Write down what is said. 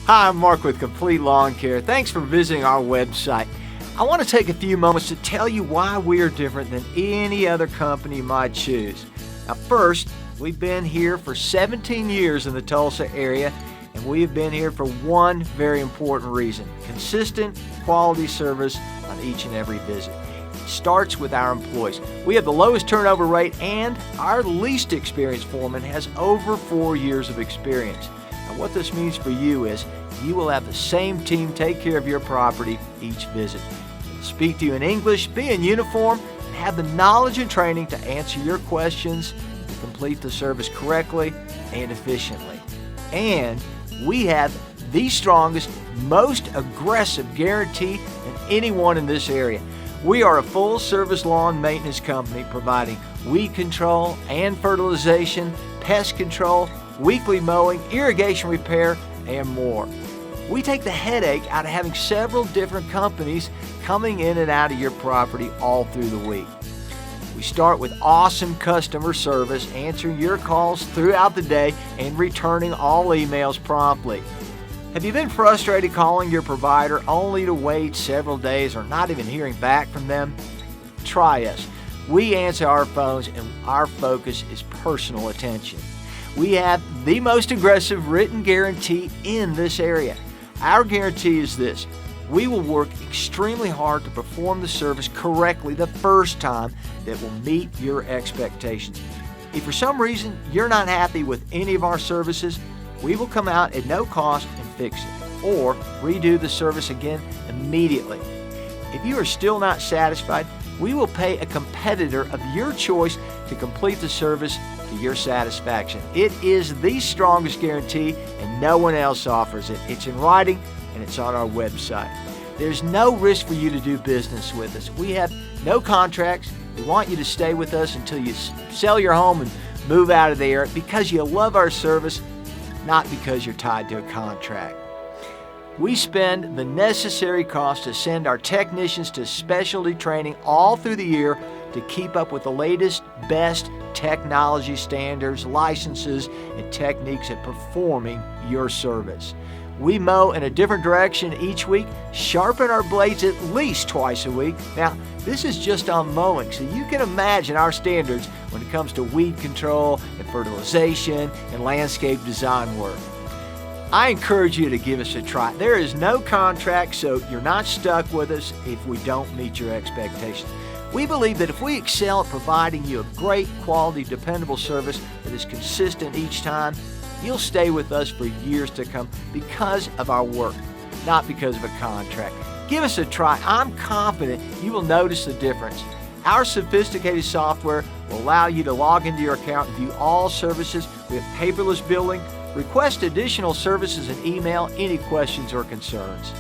Hi, I'm Mark with Complete Lawn Care. Thanks for visiting our website. I want to take a few moments to tell you why we are different than any other company you might choose. Now first, we've been here for 17 years in the Tulsa area, and we have been here for one very important reason: consistent quality service on each and every visit. It starts with our employees. We have the lowest turnover rate, and our least experienced foreman has over 4 years of experience. Now, what this means for you is you will have the same team take care of your property each visit. They'll speak to you in English, be in uniform, and have the knowledge and training to answer your questions, to complete the service correctly and efficiently. And we have the strongest, most aggressive guarantee than anyone in this area. We are a full-service lawn maintenance company providing weed control and fertilization, pest control, weekly mowing, irrigation repair, and more. We take the headache out of having several different companies coming in and out of your property all through the week. We start with awesome customer service, answering your calls throughout the day and returning all emails promptly. Have you been frustrated calling your provider only to wait several days or not even hearing back from them? Try us. We answer our phones, and our focus is personal attention. We have the most aggressive written guarantee in this area. Our guarantee is this: we will work extremely hard to perform the service correctly the first time that will meet your expectations. If for some reason you're not happy with any of our services, we will come out at no cost and fix it, or redo the service again immediately. If you are still not satisfied, we will pay a competitor of your choice to complete the service to your satisfaction. It is the strongest guarantee, and no one else offers it. It's in writing, and it's on our website. There's no risk for you to do business with us. We have no contracts. We want you to stay with us until you sell your home and move out of the area because you love our service, not because you're tied to a contract. We spend the necessary cost to send our technicians to specialty training all through the year to keep up with the latest, best technology standards, licenses, and techniques at performing your service. We mow in a different direction each week, sharpen our blades at least twice a week. Now, this is just on mowing, so you can imagine our standards when it comes to weed control and fertilization and landscape design work. I encourage you to give us a try. There is no contract, so you're not stuck with us if we don't meet your expectations. We believe that if we excel at providing you a great quality, dependable service that is consistent each time, you'll stay with us for years to come because of our work, not because of a contract. Give us a try. I'm confident you will notice the difference. Our sophisticated software will allow you to log into your account and view all services. We have paperless billing. Request additional services and email any questions or concerns.